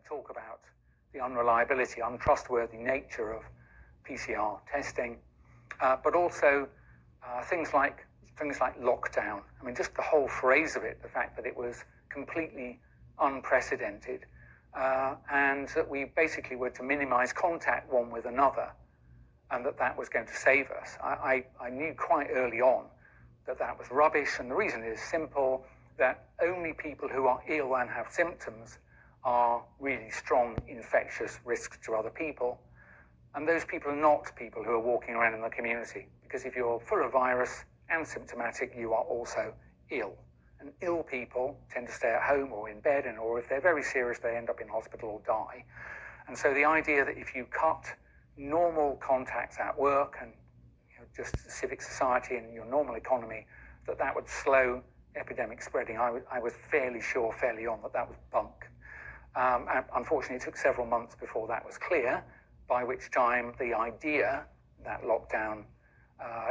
talk about the unreliability, untrustworthy nature of PCR testing, but also things like lockdown. I mean, just the whole phrase of it, the fact that it was completely unprecedented, and that we basically were to minimize contact one with another, and that was going to save us. I knew quite early on that was rubbish, and the reason is simple, that only people who are ill and have symptoms are really strong infectious risks to other people. And those people are not people who are walking around in the community, because if you're full of virus and symptomatic, you are also ill. And ill people tend to stay at home or in bed, or if they're very serious, they end up in hospital or die. And so the idea that if you cut normal contacts at work and just civic society and your normal economy, that would slow epidemic spreading, I was fairly sure fairly on that was bunk. And unfortunately, it took several months before that was clear, by which time the idea that lockdown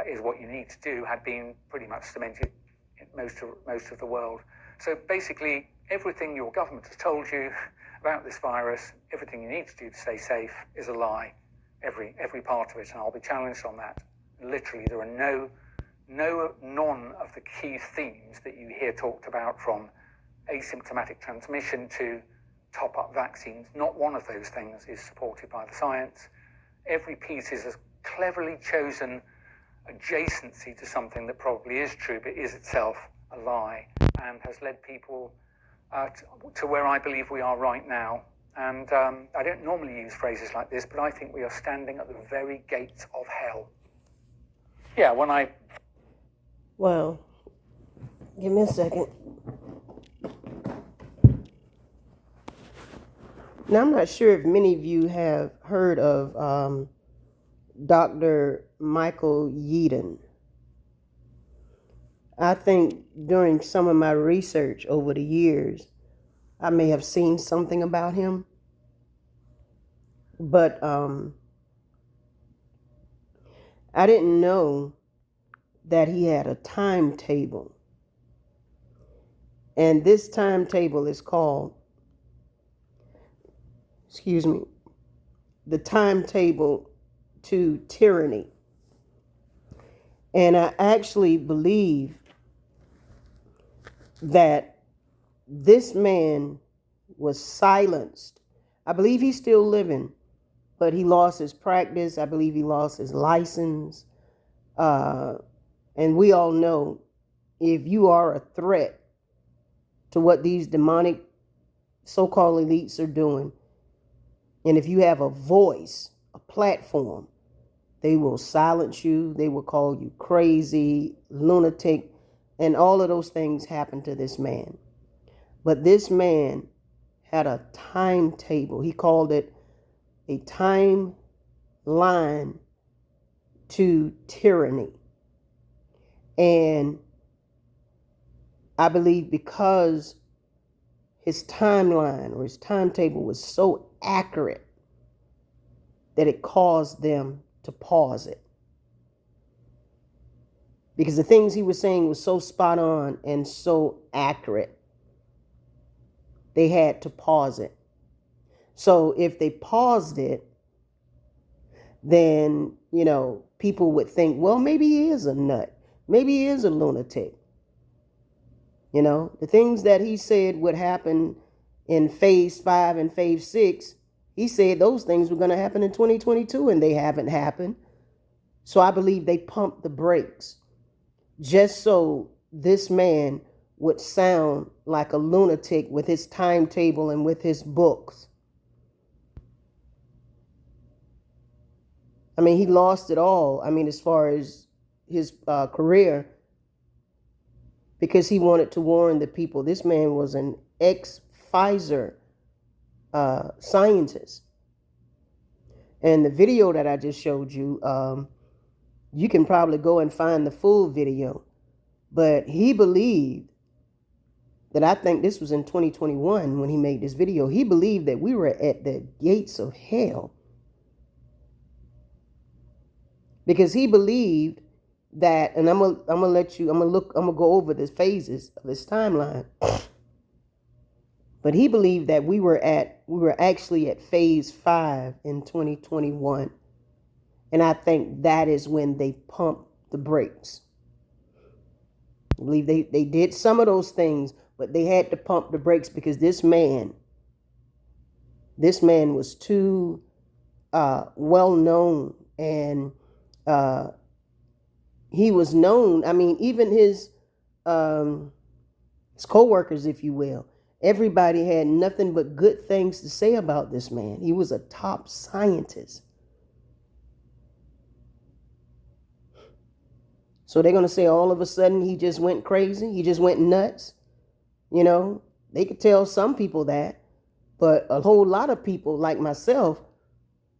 is what you need to do had been pretty much cemented in most of the world. So basically, everything your government has told you about this virus, everything you need to do to stay safe, is a lie. Every part of it, and I'll be challenged on that. Literally, there are none of the key themes that you hear talked about, from asymptomatic transmission to top-up vaccines. Not one of those things is supported by the science. Every piece is a cleverly chosen adjacency to something that probably is true, but is itself a lie, and has led people to where I believe we are right now. And I don't normally use phrases like this, but I think we are standing at the very gates of hell. Yeah, Well, give me a second. Now, I'm not sure if many of you have heard of Dr. Michael Yeadon. I think during some of my research over the years, I may have seen something about him, but I didn't know that he had a timetable. And this timetable is called, the timetable to tyranny. And I actually believe that this man was silenced. I believe he's still living, but he lost his practice. I believe he lost his license. And we all know, if you are a threat to what these demonic so-called elites are doing, and if you have a voice, a platform, they will silence you. They will call you crazy, lunatic, and all of those things happened to this man. But this man had a timetable. He called it a timeline to tyranny. And I believe because his timeline or his timetable was so accurate that it caused them to pause it. Because the things he was saying was so spot on and so accurate, they had to pause it. So if they paused it, then, people would think, well, maybe he is a nut. Maybe he is a lunatic. The things that he said would happen in phase 5 and phase 6, he said those things were going to happen in 2022, and they haven't happened. So I believe they pumped the brakes just so this man would sound like a lunatic with his timetable and with his books. I mean, he lost it all. I mean, as far as his career, because he wanted to warn the people. This man was an ex-Pfizer scientist. And the video that I just showed you, you can probably go and find the full video. But he believed that, I think this was in 2021 when he made this video, he believed that we were at the gates of hell. Because he believed that, and I'm gonna go over the phases of this timeline. But he believed that we were actually at phase 5 in 2021. And I think that is when they pumped the brakes. I believe they did some of those things, but they had to pump the brakes because this man was too well known, and he was known. I mean, even his co-workers, if you will, everybody had nothing but good things to say about this man. He was a top scientist. So they're going to say all of a sudden he just went crazy, he just went nuts. They could tell some people that, but a whole lot of people like myself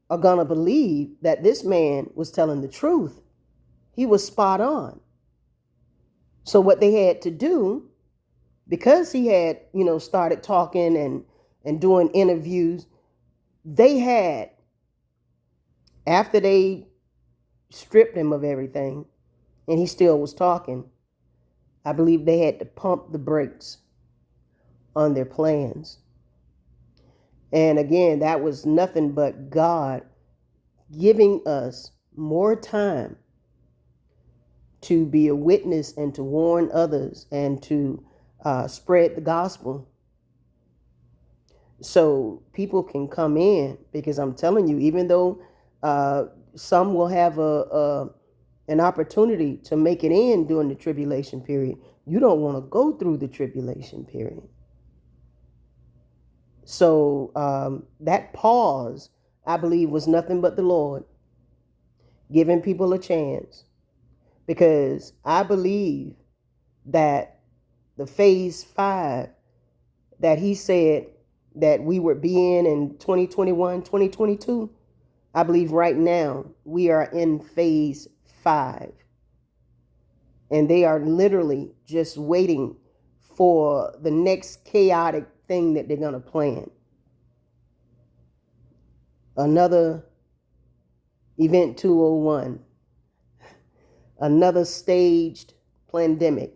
are going to believe that this man was telling the truth. He was spot on. So what they had to do, because he had, started talking and doing interviews, they had, after they stripped him of everything, and he still was talking, I believe they had to pump the brakes on their plans. And again, that was nothing but God giving us more time to be a witness and to warn others and to spread the gospel. So people can come in, because I'm telling you, even though some will have an opportunity to make it in during the tribulation period, you don't want to go through the tribulation period. So that pause, I believe, was nothing but the Lord giving people a chance, because I believe that the phase 5 that he said that we would be in 2021, 2022, I believe right now we are in phase 5. And they are literally just waiting for the next chaotic thing that they're going to plan. Another Event 201, another staged pandemic,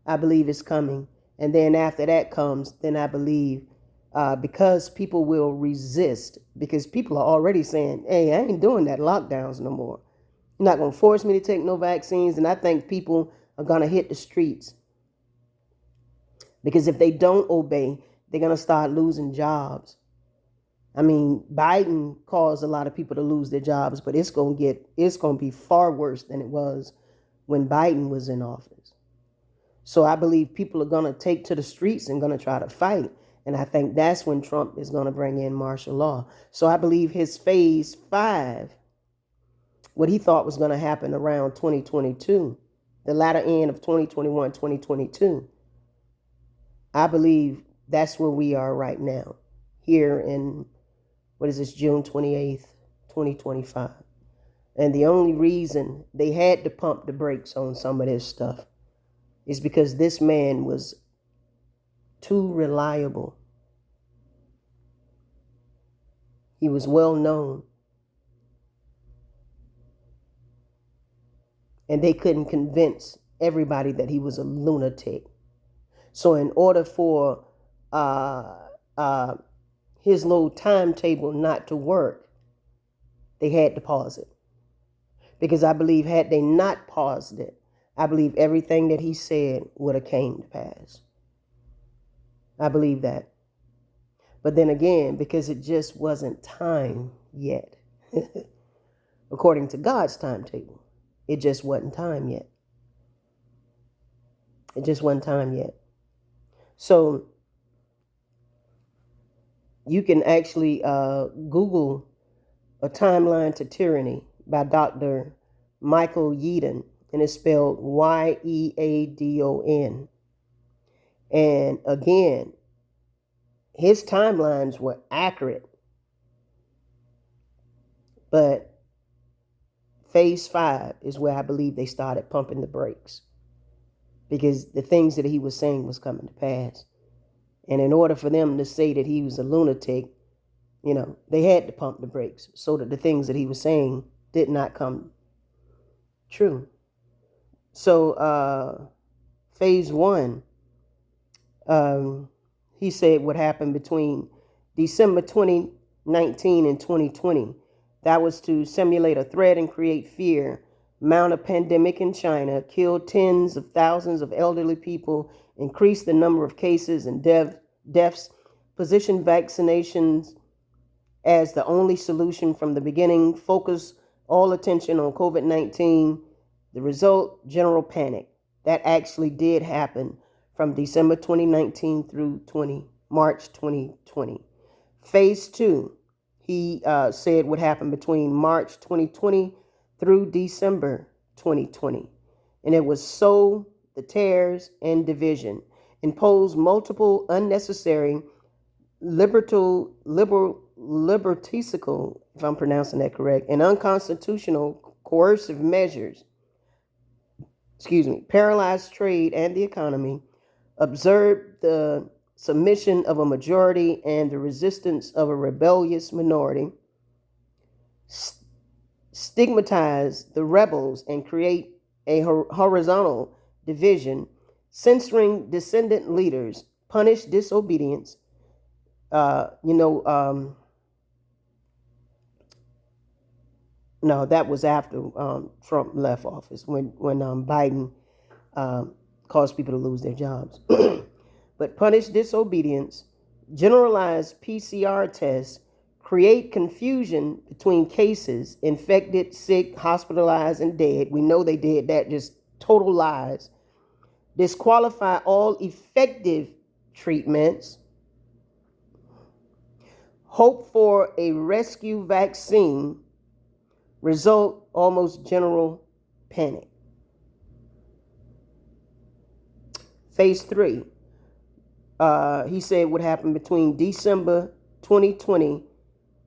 I believe is coming. And then after that comes, then I believe, because people will resist, because people are already saying, hey, I ain't doing that lockdowns no more. You're not going to force me to take no vaccines. And I think people are going to hit the streets, because if they don't obey, they're going to start losing jobs. I mean, Biden caused a lot of people to lose their jobs, but it's going to be far worse than it was when Biden was in office. So I believe people are going to take to the streets and going to try to fight. And I think that's when Trump is going to bring in martial law. So I believe his phase 5, what he thought was going to happen around 2022, the latter end of 2021, 2022, I believe that's where we are right now, here in, June 28th, 2025. And the only reason they had to pump the brakes on some of this stuff is because this man was too reliable. He was well known. And they couldn't convince everybody that he was a lunatic. So in order for his little timetable not to work, they had to pause it. Because I believe had they not paused it, I believe everything that he said would have came to pass. I believe that. But then again, because it just wasn't time yet, according to God's timetable, it just wasn't time yet. It just wasn't time yet. So you can actually Google A Timeline to Tyranny by Dr. Michael Yeadon, and it's spelled Yeadon. And again, his timelines were accurate, but phase 5 is where I believe they started pumping the brakes, because the things that he was saying was coming to pass. And in order for them to say that he was a lunatic, they had to pump the brakes so that the things that he was saying did not come true. So phase 1, he said what happened between December 2019 and 2020. That was to simulate a threat and create fear, mount a pandemic in China, kill tens of thousands of elderly people, increase the number of cases and deaths, position vaccinations as the only solution from the beginning, focus all attention on COVID-19. The result, general panic. That actually did happen from December 2019 through March 2020. Phase 2, he said would happen between March 2020 through December 2020. And it was sow the tares and division, impose multiple unnecessary liberticical, if I'm pronouncing that correct, and unconstitutional coercive measures, paralyze trade and the economy, observe the submission of a majority and the resistance of a rebellious minority, stigmatize the rebels and create a horizontal division, censoring dissident leaders, punish disobedience. No, that was after Trump left office, when Biden caused people to lose their jobs. But punish disobedience, generalize PCR tests, create confusion between cases, infected, sick, hospitalized, and dead. We know they did that, just total lies. Disqualify all effective treatments. Hope for a rescue vaccine. Result, almost general panic. Phase 3, he said would happen between December 2020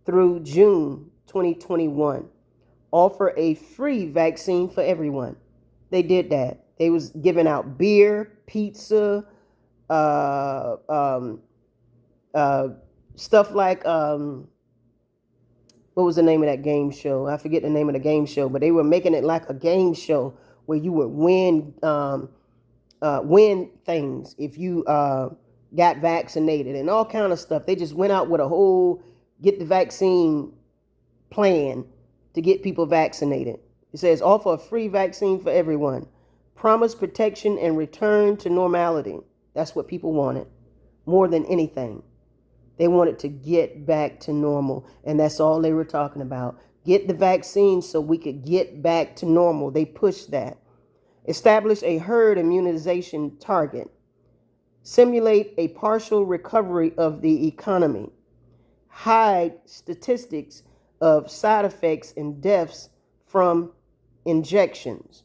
through June 2021. Offer a free vaccine for everyone. They did that. They was giving out beer, pizza, stuff like, what was the name of that game show? I forget the name of the game show, but they were making it like a game show where you would win things if you got vaccinated and all kind of stuff. They just went out with a whole get the vaccine plan to get people vaccinated. It says offer a free vaccine for everyone. Promise protection and return to normality. That's what people wanted more than anything. They wanted to get back to normal, and that's all they were talking about. Get the vaccine so we could get back to normal. They pushed that. Establish a herd immunization target. Simulate a partial recovery of the economy. Hide statistics of side effects and deaths from injections.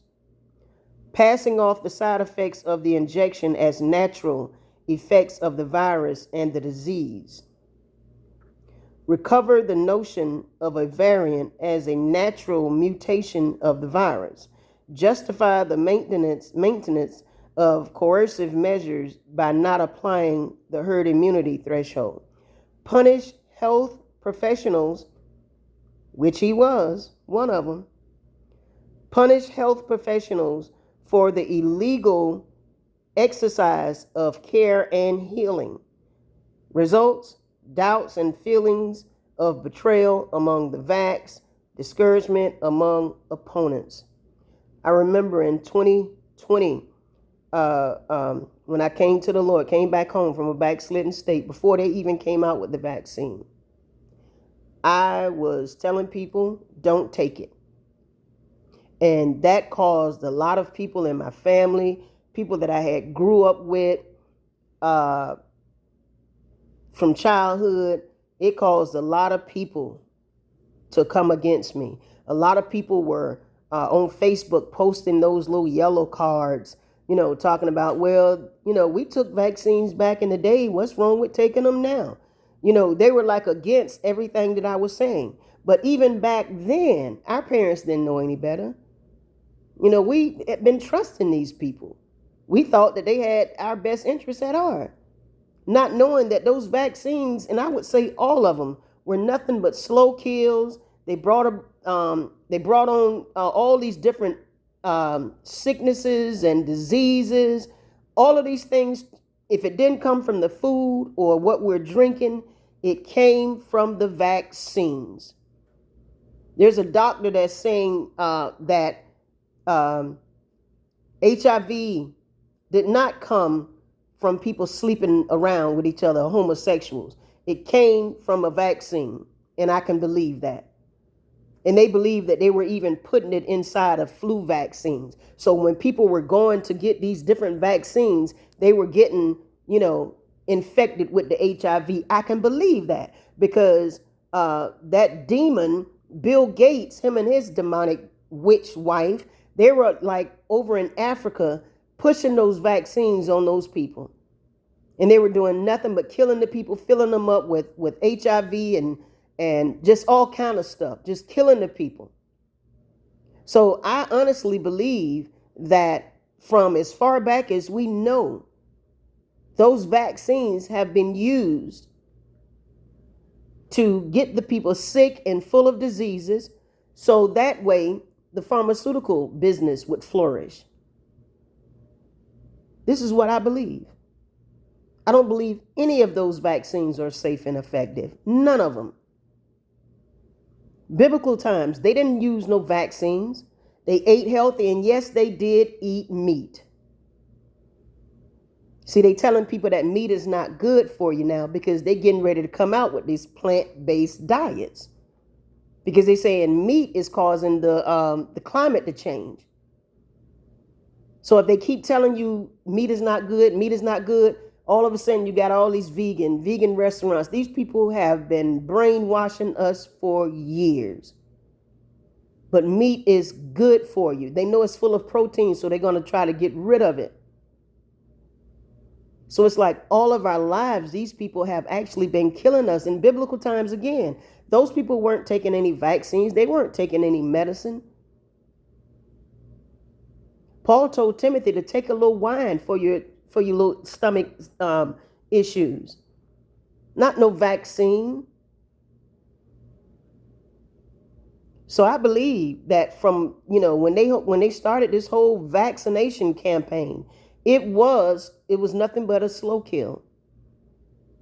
Passing off the side effects of the injection as natural effects of the virus and the disease. Recover the notion of a variant as a natural mutation of the virus. Justify the maintenance of coercive measures by not applying the herd immunity threshold. Punish health professionals, which he was one of them. Punish health professionals for the illegal exercise of care and healing. Results, doubts and feelings of betrayal among the vax, discouragement among opponents. I remember in 2020, when I came to the Lord, came back home from a backslidden state, before they even came out with the vaccine, I was telling people, don't take it. And that caused a lot of people in my family, people that I had grew up with from childhood, it caused a lot of people to come against me. A lot of people were on Facebook posting those little yellow cards, talking about, well, we took vaccines back in the day. What's wrong with taking them now? They were like against everything that I was saying. But even back then, our parents didn't know any better. We had been trusting these people. We thought that they had our best interests at heart, not knowing that those vaccines, and I would say all of them, were nothing but slow kills. They brought on all these different sicknesses and diseases. All of these things if it didn't come from the food or what we're drinking, it came from the vaccines. There's a doctor that's saying that HIV did not come from people sleeping around with each other, homosexuals. It came from a vaccine, and I can believe that. And they believe that they were even putting it inside of flu vaccines. So when people were going to get these different vaccines, they were getting, infected with the HIV. I can believe that because that demon, Bill Gates, him and his demonic witch wife, they were like over in Africa pushing those vaccines on those people. And they were doing nothing but killing the people, filling them up with HIV and just all kind of stuff, just killing the people. So I honestly believe that from as far back as we know, those vaccines have been used to get the people sick and full of diseases, so that way the pharmaceutical business would flourish. This is what I believe. I don't believe any of those vaccines are safe and effective. None of them. Biblical times, they didn't use no vaccines. They ate healthy, and yes, they did eat meat. See, they telling people that meat is not good for you now because they're getting ready to come out with these plant-based diets. Because they're saying meat is causing the climate to change. So if they keep telling you meat is not good, all of a sudden you got all these vegan restaurants. These people have been brainwashing us for years. But meat is good for you. They know it's full of protein, so they're going to try to get rid of it. So it's like all of our lives, these people have actually been killing us. In biblical times, again, those people weren't taking any vaccines. They weren't taking any medicine. Paul told Timothy to take a little wine for your little stomach issues. Not no vaccine. So I believe that from, when they started this whole vaccination campaign, it was nothing but a slow kill.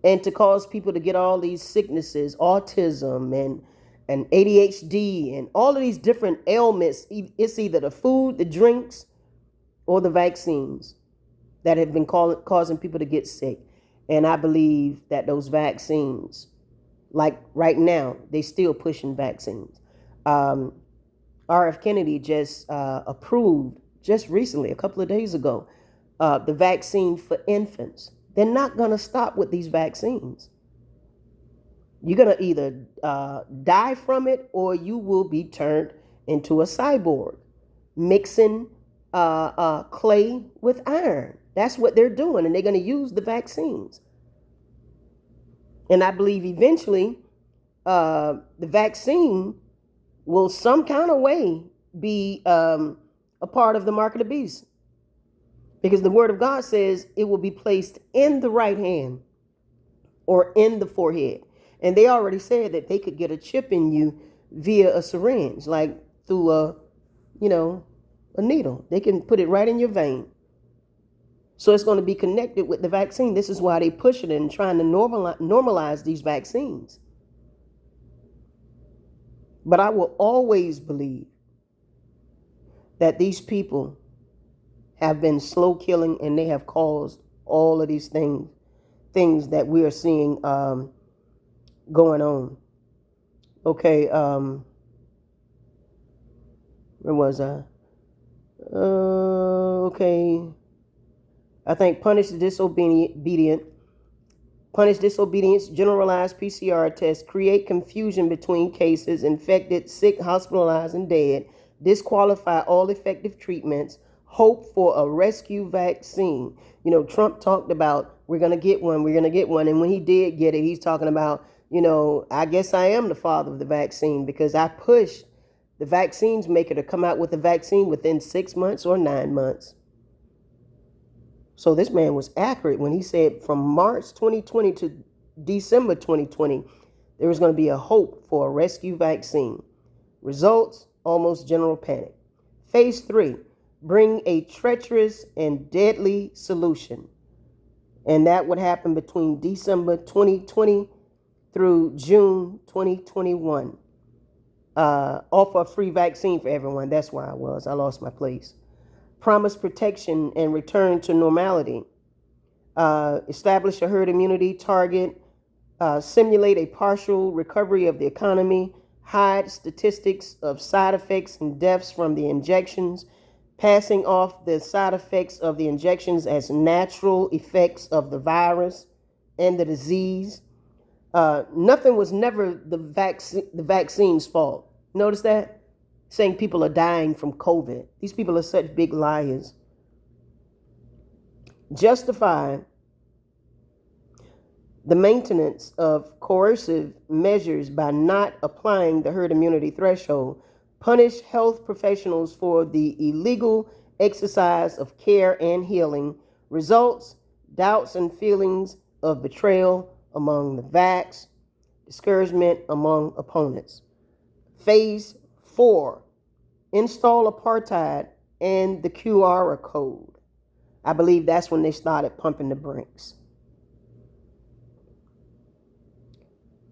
And to cause people to get all these sicknesses, autism and ADHD and all of these different ailments. It's either the food, the drinks, or the vaccines that have been causing people to get sick. And I believe that those vaccines, like right now, they still pushing vaccines. RF Kennedy just approved, just recently, a couple of days ago, the vaccine for infants. They're not going to stop with these vaccines. You're going to either die from it or you will be turned into a cyborg, mixing clay with iron. That's what they're doing, and they're going to use the vaccines. And I believe eventually the vaccine will some kind of way be a part of the mark of the beast. Because the word of God says it will be placed in the right hand or in the forehead. And they already said that they could get a chip in you via a syringe, like through a needle. They can put it right in your vein. So it's going to be connected with the vaccine. This is why they push it and trying to normalize these vaccines. But I will always believe that these people have been slow killing, and they have caused all of these things that we are seeing going on. Okay, where was I? Okay, I think punish disobedience, generalized PCR tests, create confusion between cases, infected, sick, hospitalized, and dead, disqualify all effective treatments, hope for a rescue vaccine. Trump talked about, we're going to get one. And when he did get it, he's talking about, I guess I am the father of the vaccine because I pushed the vaccines maker to come out with a vaccine within 6 months or 9 months. So this man was accurate when he said from March 2020 to December 2020, there was going to be a hope for a rescue vaccine. Results, almost general panic. Phase 3. Bring a treacherous and deadly solution. And that would happen between December 2020 through June 2021. Offer a free vaccine for everyone. That's where I was. I lost my place. Promise protection and return to normality. Establish a herd immunity target. Simulate a partial recovery of the economy. Hide statistics of side effects and deaths from the injections. Passing off the side effects of the injections as natural effects of the virus and the disease. Nothing was never the vaccine's fault. Notice that? Saying people are dying from COVID. These people are such big liars. Justify the maintenance of coercive measures by not applying the herd immunity threshold. Punish health professionals for the illegal exercise of care and healing. Results, doubts and feelings of betrayal among the vax, discouragement among opponents. Phase 4, install apartheid and the QR code. I believe that's when they started pumping the brakes.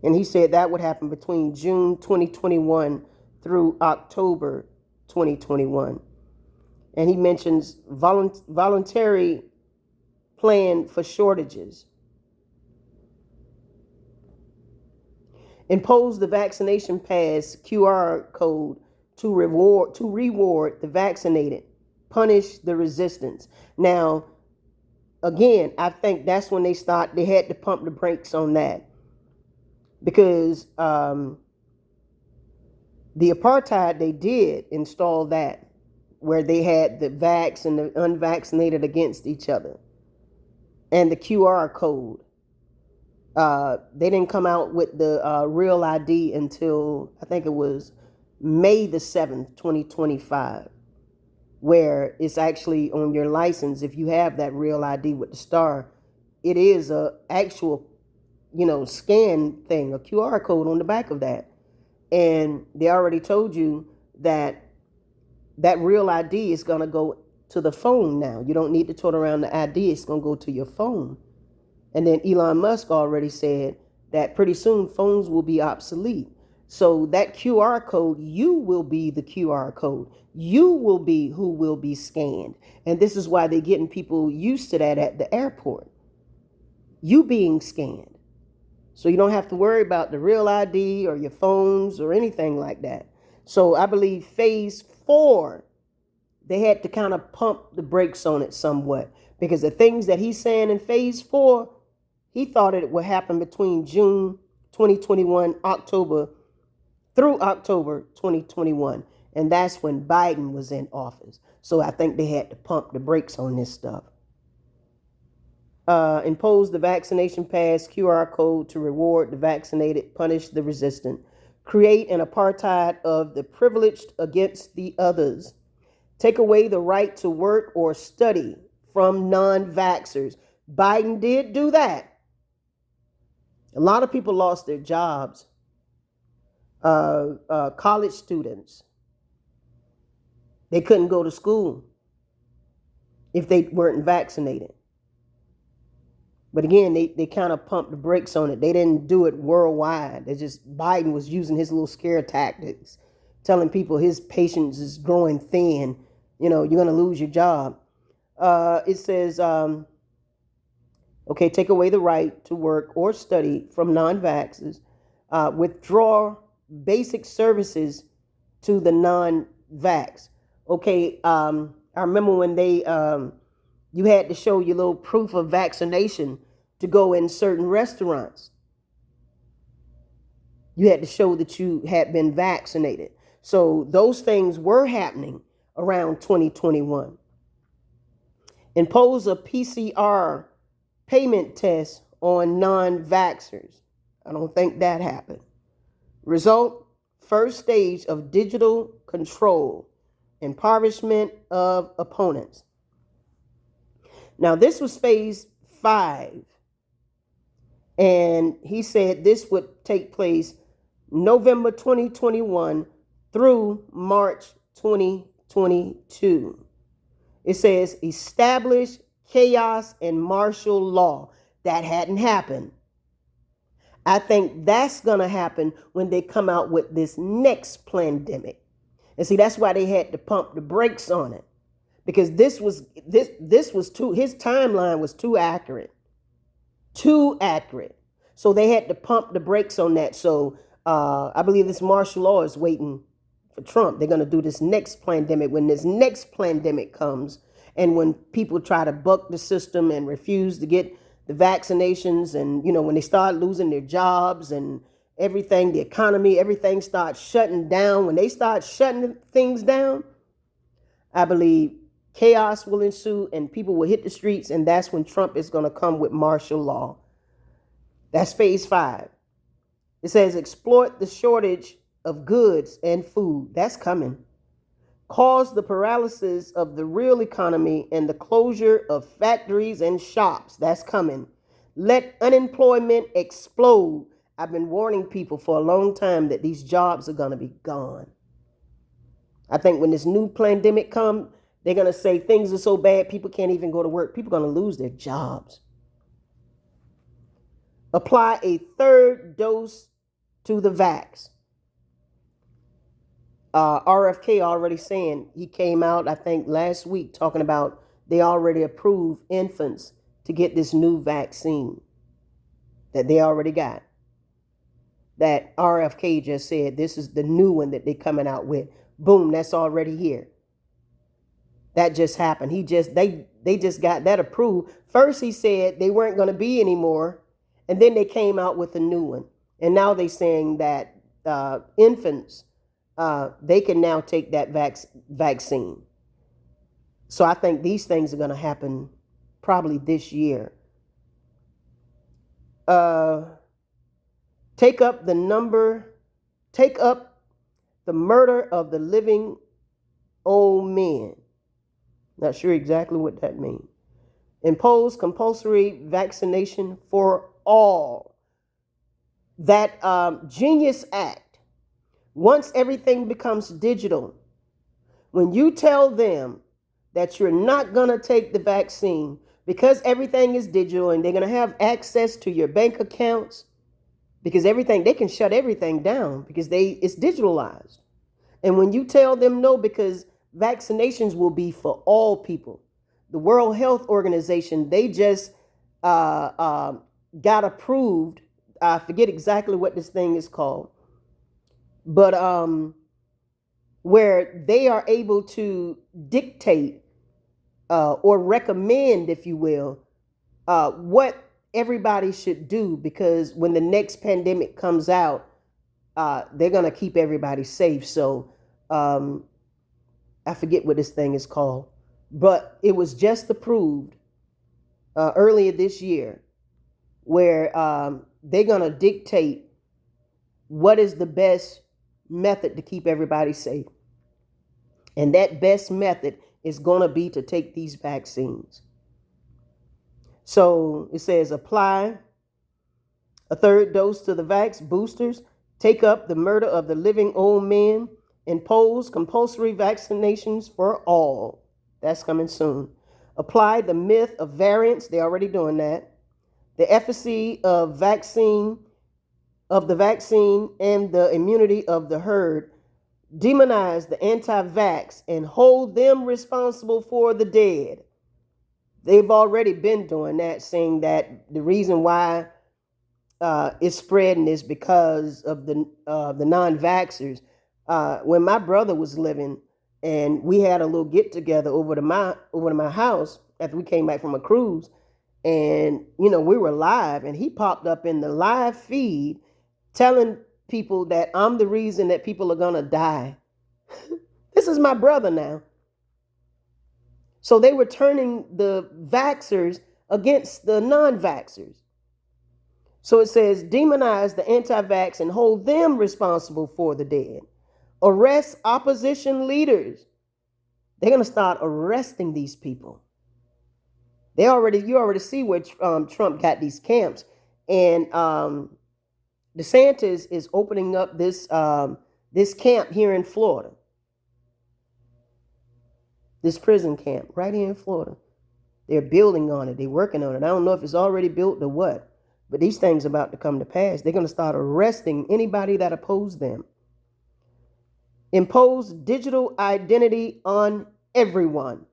And he said that would happen between June 2021 through October 2021. And he mentions voluntary plan for shortages. Impose the vaccination pass QR code to reward the vaccinated. Punish the resistance. Now, again, I think that's when they had to pump the brakes on that. Because the apartheid, they did install that, where they had the vax and the unvaccinated against each other. And the QR code. They didn't come out with the real ID until, I think it was May the 7th, 2025, where it's actually on your license. If you have that real ID with the star, it is a actual, scan thing, a QR code on the back of that. And they already told you that that real ID is going to go to the phone now. You don't need to tote around the ID. It's going to go to your phone. And then Elon Musk already said that pretty soon phones will be obsolete. So that QR code, you will be the QR code. You will be who will be scanned. And this is why they're getting people used to that at the airport. You being scanned. So you don't have to worry about the real ID or your phones or anything like that. So I believe phase 4, they had to kind of pump the brakes on it somewhat. Because the things that he's saying in phase 4, he thought it would happen between June 2021, through October 2021. And that's when Biden was in office. So I think they had to pump the brakes on this stuff. Impose the vaccination pass QR code to reward the vaccinated, punish the resistant. Create an apartheid of the privileged against the others. Take away the right to work or study from non-vaxxers. Biden did do that. A lot of people lost their jobs. College students, they couldn't go to school if they weren't vaccinated. But again, they kind of pumped the brakes on it. They didn't do it worldwide. Biden was using his little scare tactics, telling people his patience is growing thin. You're going to lose your job. It says, take away the right to work or study from non-vaxxers. Withdraw basic services to the non-vax. I remember when you had to show your little proof of vaccination to go in certain restaurants. You had to show that you had been vaccinated. So those things were happening around 2021. Impose a PCR payment test on non-vaxxers. I don't think that happened. Result, first stage of digital control, impoverishment of opponents. Now, this was phase 5. And he said this would take place November 2021 through March 2022. It says establish chaos and martial law. That hadn't happened. I think that's going to happen when they come out with this next pandemic. And see, that's why they had to pump the brakes on it, because this was too, his timeline was too accurate. Too accurate. So they had to pump the brakes on that. So I believe this martial law is waiting for Trump. They're going to do this next pandemic. When this next pandemic comes, and when people try to buck the system and refuse to get the vaccinations, and when they start losing their jobs and everything, the economy, everything starts shutting down. When they start shutting things down, I believe chaos will ensue and people will hit the streets, and that's when Trump is going to come with martial law. That's phase 5. It says exploit the shortage of goods and food. That's coming. Cause the paralysis of the real economy and the closure of factories and shops. That's coming. Let unemployment explode. I've been warning people for a long time that these jobs are going to be gone. I think when this new pandemic comes, they're going to say things are so bad, people can't even go to work. People are going to lose their jobs. Apply a third dose to the vax. RFK already saying, he came out, I think, last week talking about they already approved infants to get this new vaccine that they already got. That RFK just said, this is the new one that they're coming out with. Boom, that's already here. That just happened. They just got that approved. First he said they weren't going to be anymore, and then they came out with a new one. And now they're saying that infants, they can now take that vaccine. So I think these things are going to happen probably this year. Take up the murder of the living old men. Not sure exactly what that means. Impose compulsory vaccination for all. That genius act. Once everything becomes digital, when you tell them that you're not going to take the vaccine because everything is digital and they're going to have access to your bank accounts, because they can shut everything down because it's digitalized. And when you tell them no, because vaccinations will be for all people. The World Health Organization, they just got approved. I forget exactly what this thing is called, but where they are able to dictate or recommend, if you will, what everybody should do, because when the next pandemic comes out, they're going to keep everybody safe. So I forget what this thing is called, but it was just approved earlier this year, where they're going to dictate what is the best method to keep everybody safe. And that best method is going to be to take these vaccines. So it says apply a third dose to the vax boosters, take up the murder of the living old men, impose compulsory vaccinations for all. That's coming soon. Apply the myth of variants. They're already doing that. The efficacy of the vaccine and the immunity of the herd. Demonize the anti-vax and hold them responsible for the dead. They've already been doing that, saying that the reason why it's spreading is because of the non-vaxxers. When my brother was living, and we had a little get together over to my house after we came back from a cruise, and we were live, and he popped up in the live feed telling people that I'm the reason that people are gonna die. This is my brother now. So they were turning the vaxxers against the non-vaxxers. So it says, demonize the anti-vax and hold them responsible for the dead. Arrest opposition leaders. They're going to start arresting these people. You already see where Trump got these camps. And DeSantis is opening up this camp here in Florida. This prison camp right here in Florida. They're building on it. They're working on it. I don't know if it's already built or what, but these things are about to come to pass. They're going to start arresting anybody that opposes them. Impose digital identity on everyone.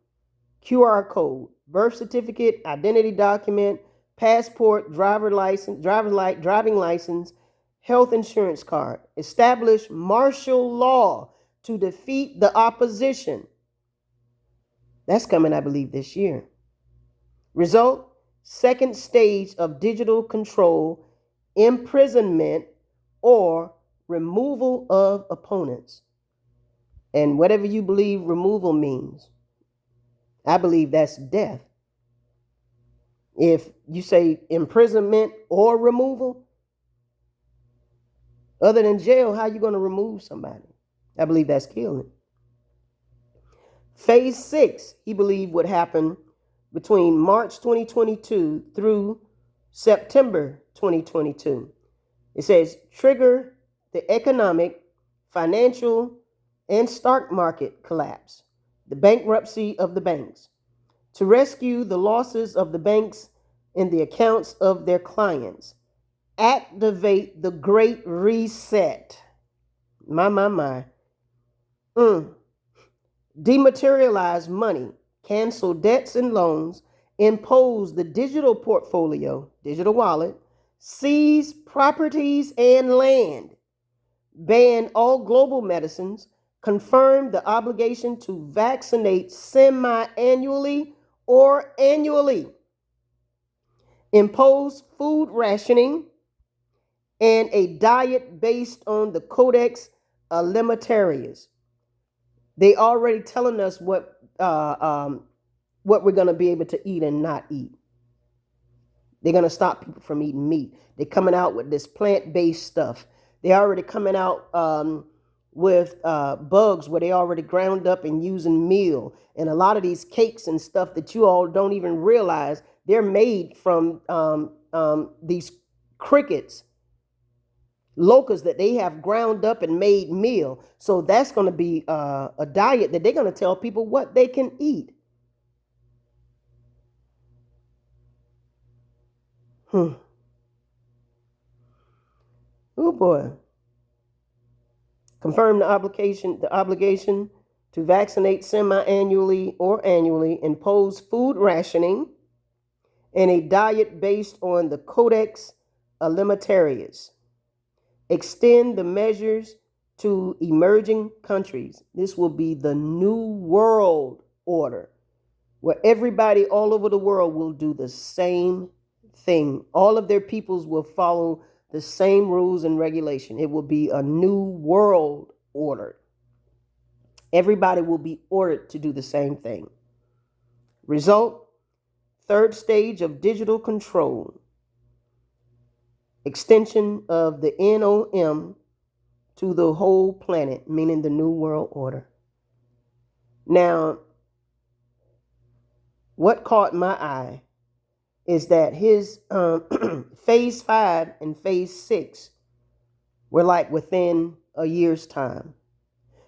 QR code, birth certificate, identity document, passport, driving license, health insurance card. Establish martial law to defeat the opposition. That's coming, I believe, this year. Result, second stage of digital control, imprisonment, or removal of opponents. And whatever you believe removal means, I believe that's death. If you say imprisonment or removal, other than jail, how are you going to remove somebody? I believe that's killing. Phase 6, he believed would happen between March 2022 through September 2022. It says trigger the economic, financial, and stock market collapse, the bankruptcy of the banks, to rescue the losses of the banks in the accounts of their clients, activate the Great Reset. My. Dematerialize money, cancel debts and loans, impose the digital portfolio, digital wallet, seize properties and land, ban all global medicines, confirm the obligation to vaccinate semi-annually or annually, impose food rationing, and a diet based on the Codex Alimentarius. They already telling us what we're going to be able to eat and not eat. They're going to stop people from eating meat. They're coming out with this plant-based stuff. They're already coming out with bugs where they already ground up and using meal. And a lot of these cakes and stuff that you all don't even realize, they're made from these crickets, locusts that they have ground up and made meal. So that's going to be a diet that they're going to tell people what they can eat. Oh boy. Confirm the obligation to vaccinate semi-annually or annually, impose food rationing, and a diet based on the Codex Alimentarius. Extend the measures to emerging countries. This will be the new world order, where everybody all over the world will do the same thing. All of their peoples will follow the same rules and regulation. It will be a new world order. Everybody will be ordered to do the same thing. Result, third stage of digital control. Extension of the NOM to the whole planet, meaning the new world order. Now, what caught my eye is that his phase 5 and phase 6 were like within a year's time.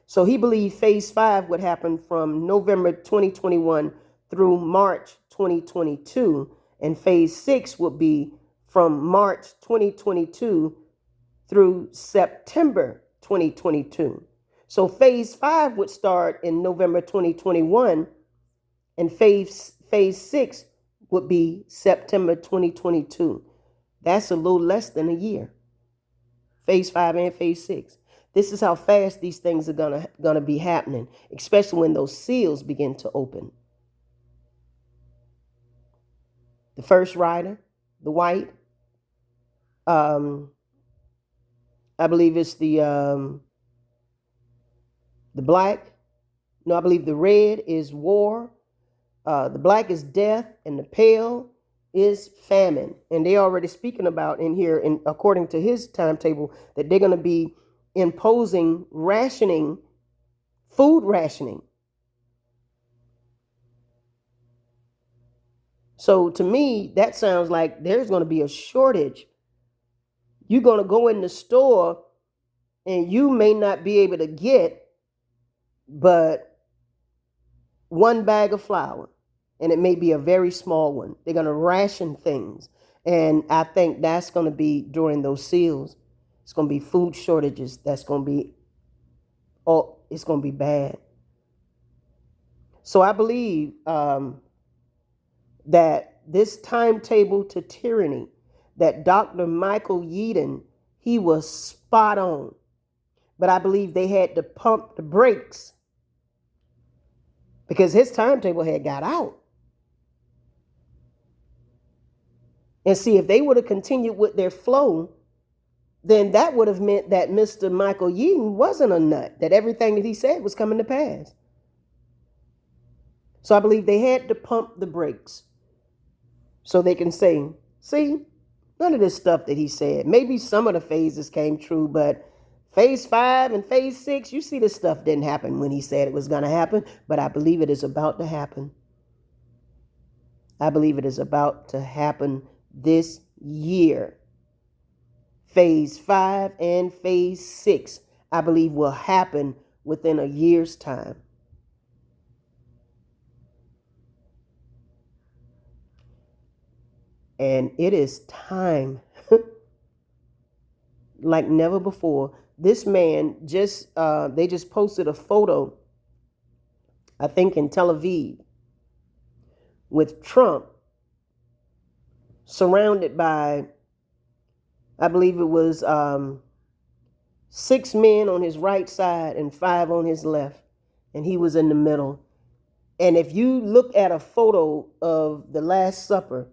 So he believed phase 5 would happen from November 2021 through March 2022, and phase 6 would be from March 2022 through September 2022. So phase 5 would start in November 2021, and phase 6 would be September 2022. That's a little less than a year. Phase 5 and phase 6. This is how fast these things are gonna be happening, especially when those seals begin to open. The first rider, the white, I believe it's the black. No, I believe the red is war. The black is death, and the pale is famine. And they already speaking about in here, and according to his timetable, that they're going to be imposing rationing, food rationing. So to me, that sounds like there's going to be a shortage. You're going to go in the store and you may not be able to get but one bag of flour. and it may be a very small one. They're going to ration things. And I think that's going to be during those seals. It's going to be food shortages. That's going to be, oh, it's going to be bad. So I believe that this timetable to tyranny, that Dr. Michael Yeadon, he was spot on. But I believe they had to pump the brakes because his timetable had got out. And see, if they would have continued with their flow, then that would have meant that Mr. Michael Yeadon wasn't a nut, that everything that he said was coming to pass. So I believe they had to pump the brakes so they can say, see, none of this stuff that he said. Maybe some of the phases came true, but phase 5 and phase 6, you see, this stuff didn't happen when he said it was going to happen, but I believe it is about to happen. I believe it is about to happen this year. Phase 5 and phase 6, I believe, will happen within a year's time. And it is time like never before. This man they just posted a photo, I think in Tel Aviv, with Trump surrounded by, I believe it was 6 men on his right side and 5 on his left. And he was in the middle. And if you look at a photo of the Last Supper,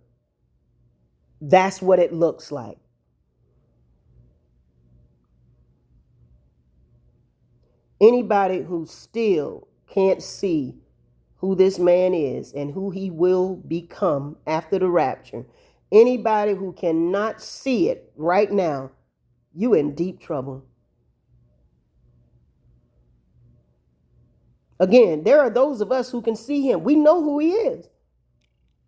that's what it looks like. Anybody who still can't see who this man is and who he will become after the rapture, anybody who cannot see it right now, you in deep trouble. Again, there are those of us who can see him. We know who he is.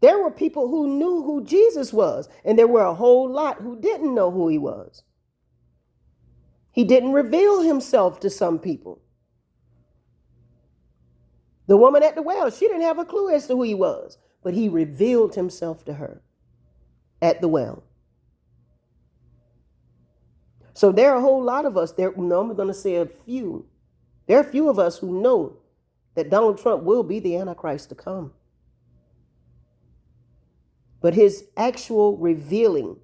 There were people who knew who Jesus was, and there were a whole lot who didn't know who he was. He didn't reveal himself to some people. The woman at the well, she didn't have a clue as to who he was, but he revealed himself to her at the well. So there are a whole lot of us there. No, I'm going to say a few. There are a few of us who know that Donald Trump will be the Antichrist to come. But his actual revealing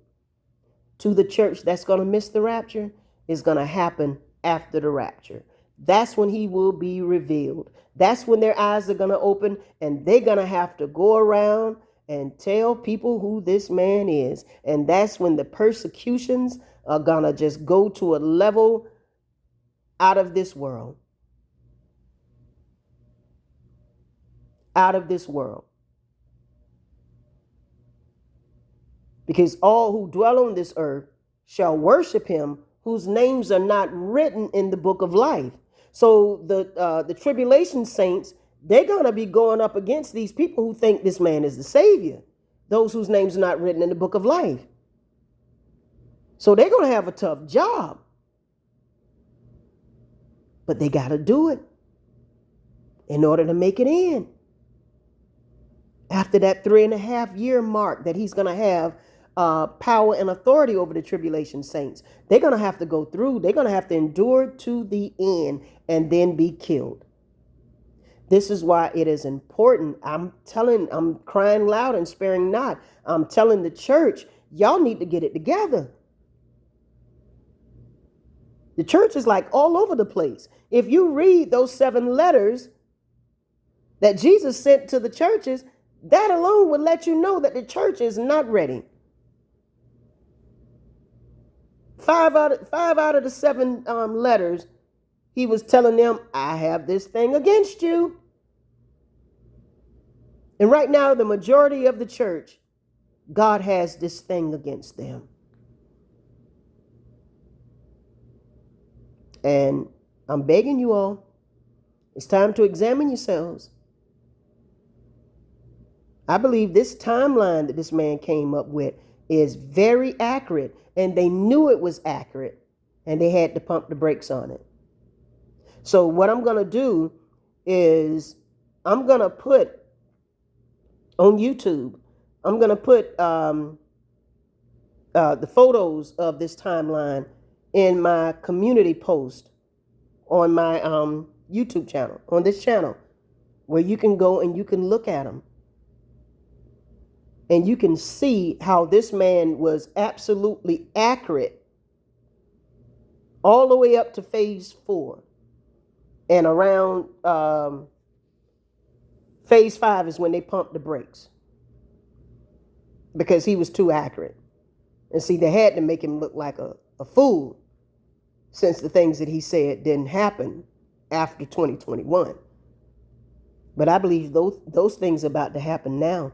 to the church that's going to miss the rapture is going to happen after the rapture. That's when he will be revealed. That's when their eyes are going to open, and they're going to have to go around and tell people who this man is. And that's when the persecutions are going to just go to a level out of this world. Out of this world. Because all who dwell on this earth shall worship him whose names are not written in the book of life. So the tribulation saints, they're going to be going up against these people who think this man is the Savior, those whose names are not written in the book of life. So they're going to have a tough job. But they got to do it in order to make it in. After that 3.5 year mark that he's going to have power and authority over the tribulation saints, they're going to have to go through. They're going to have to endure to the end and then be killed. This is why it is important. I'm crying loud and sparing not. I'm telling the church, y'all need to get it together. The church is like all over the place. If you read those 7 letters that Jesus sent to the churches, that alone would let you know that the church is not ready. 5 out of the 7 letters, he was telling them, I have this thing against you. And right now, the majority of the church, God has this thing against them. And I'm begging you all, it's time to examine yourselves. I believe this timeline that this man came up with is very accurate, and they knew it was accurate, and they had to pump the brakes on it. So what I'm going to do is I'm going to put on YouTube. I'm going to put the photos of this timeline in my community post on my YouTube channel, on this channel, where you can go and you can look at them. And you can see how this man was absolutely accurate all the way up to phase 4. And around phase 5 is when they pumped the brakes, because he was too accurate. And see, they had to make him look like a fool, since the things that he said didn't happen after 2021. But I believe those things are about to happen now.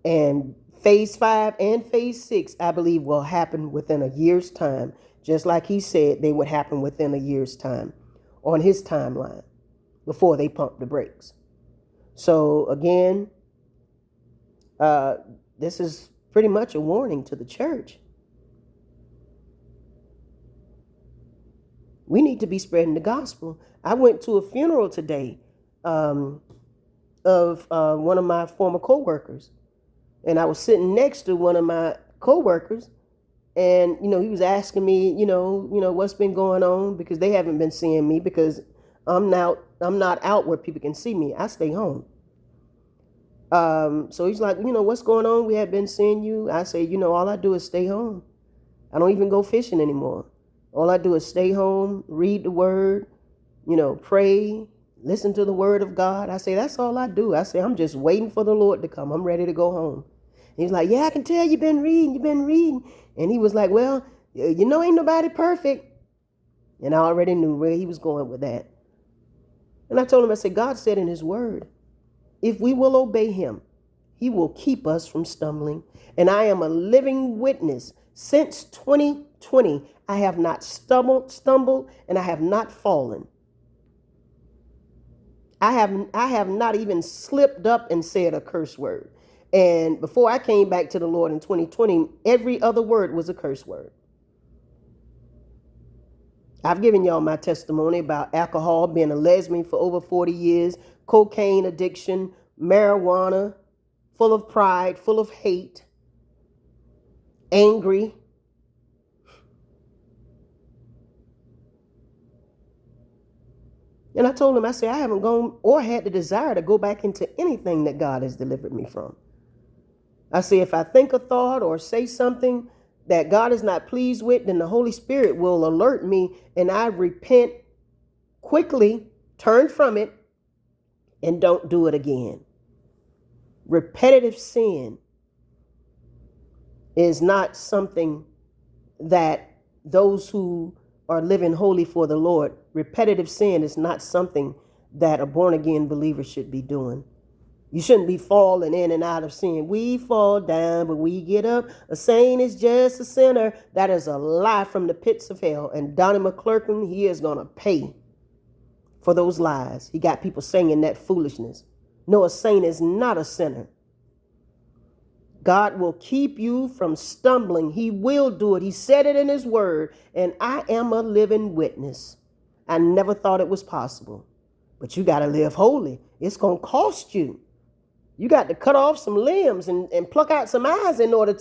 And phase 5 and phase 6, I believe, will happen within a year's time, just like he said they would happen within a year's time on his timeline before they pump the brakes. So again, this is pretty much a warning to the church. We need to be spreading the gospel. I went to a funeral today of one of my former co-workers. And I was sitting next to one of my co-workers, and, he was asking me, what's been going on, because they haven't been seeing me, because I'm not out where people can see me. I stay home. So he's like, what's going on? We have been seeing you. I say, all I do is stay home. I don't even go fishing anymore. All I do is stay home, read the word, pray, listen to the word of God. I say, that's all I do. I say, I'm just waiting for the Lord to come. I'm ready to go home. He's like, yeah, I can tell you've been reading. And he was like, well, ain't nobody perfect. And I already knew where he was going with that. And I told him, I said, God said in his word, if we will obey him, he will keep us from stumbling. And I am a living witness. Since 2020, I have not stumbled, and I have not fallen. I have not even slipped up and said a curse word. And before I came back to the Lord in 2020, every other word was a curse word. I've given y'all my testimony about alcohol, being a lesbian for over 40 years, cocaine addiction, marijuana, full of pride, full of hate, angry. And I told him, I said, I haven't gone or had the desire to go back into anything that God has delivered me from. I say, if I think a thought or say something that God is not pleased with, then the Holy Spirit will alert me, and I repent quickly, turn from it, and don't do it again. Repetitive sin is not something that those who are living holy for the Lord, repetitive sin is not something that a born-again believer should be doing. You shouldn't be falling in and out of sin. We fall down, but we get up. A saint is just a sinner. That is a lie from the pits of hell. And Donnie McClurkin, he is going to pay for those lies. He got people saying that foolishness. No, a saint is not a sinner. God will keep you from stumbling. He will do it. He said it in his word. And I am a living witness. I never thought it was possible. But you got to live holy. It's going to cost you. You got to cut off some limbs and pluck out some eyes in order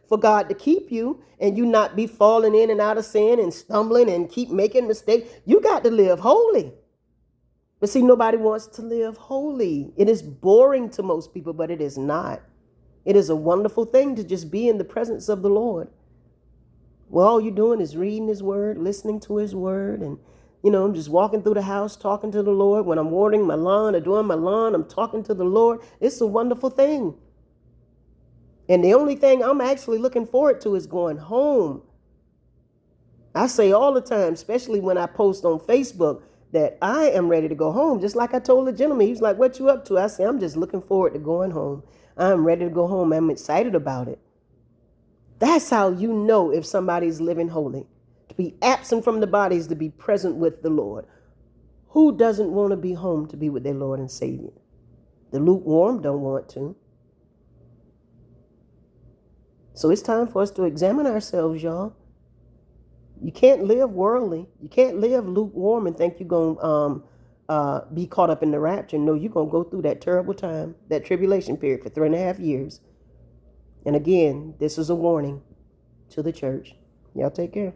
for God to keep you, and you not be falling in and out of sin and stumbling and keep making mistakes. You got to live holy. But see, nobody wants to live holy. It is boring to most people, but it is not. It is a wonderful thing to just be in the presence of the Lord. Well, all you're doing is reading his word, listening to his word, and I'm just walking through the house, talking to the Lord. When I'm watering my lawn or doing my lawn, I'm talking to the Lord. It's a wonderful thing. And the only thing I'm actually looking forward to is going home. I say all the time, especially when I post on Facebook, that I am ready to go home. Just like I told the gentleman, he was like, what you up to? I say, I'm just looking forward to going home. I'm ready to go home. I'm excited about it. That's how you know if somebody's living holy. To be absent from the body is to be present with the Lord. Who doesn't want to be home to be with their Lord and Savior? The lukewarm don't want to. So it's time for us to examine ourselves, y'all. You can't live worldly. You can't live lukewarm and think you're going to be caught up in the rapture. No, you're going to go through that terrible time, that tribulation period for 3.5 years. And again, this is a warning to the church. Y'all take care.